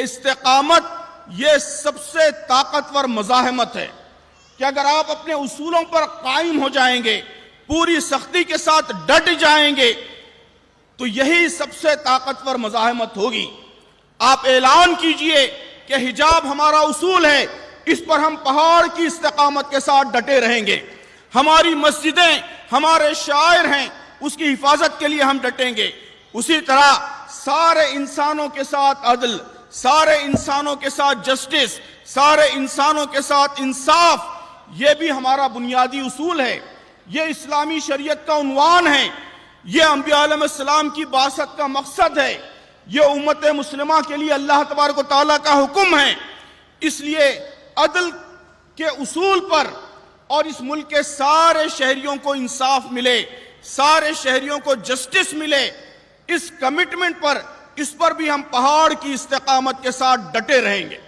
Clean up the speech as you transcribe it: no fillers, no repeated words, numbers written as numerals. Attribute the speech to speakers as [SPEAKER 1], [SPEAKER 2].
[SPEAKER 1] استقامت یہ سب سے طاقتور مزاحمت ہے کہ اگر آپ اپنے اصولوں پر قائم ہو جائیں گے، پوری سختی کے ساتھ ڈٹ جائیں گے، تو یہی سب سے طاقتور مزاحمت ہوگی۔ آپ اعلان کیجئے کہ حجاب ہمارا اصول ہے، اس پر ہم پہاڑ کی استقامت کے ساتھ ڈٹے رہیں گے، ہماری مسجدیں ہمارے شاعر ہیں، اس کی حفاظت کے لیے ہم ڈٹیں گے۔ اسی طرح سارے انسانوں کے ساتھ عدل، سارے انسانوں کے ساتھ جسٹس، سارے انسانوں کے ساتھ انصاف، یہ بھی ہمارا بنیادی اصول ہے، یہ اسلامی شریعت کا عنوان ہے، یہ انبیاء علیہ السلام کی بعثت کا مقصد ہے، یہ امت مسلمہ کے لیے اللہ تبارک و تعالیٰ کا حکم ہے۔ اس لیے عدل کے اصول پر اور اس ملک کے سارے شہریوں کو انصاف ملے، سارے شہریوں کو جسٹس ملے، اس کمٹمنٹ پر، اس پر بھی ہم پہاڑ کی استقامت کے ساتھ ڈٹے رہیں گے۔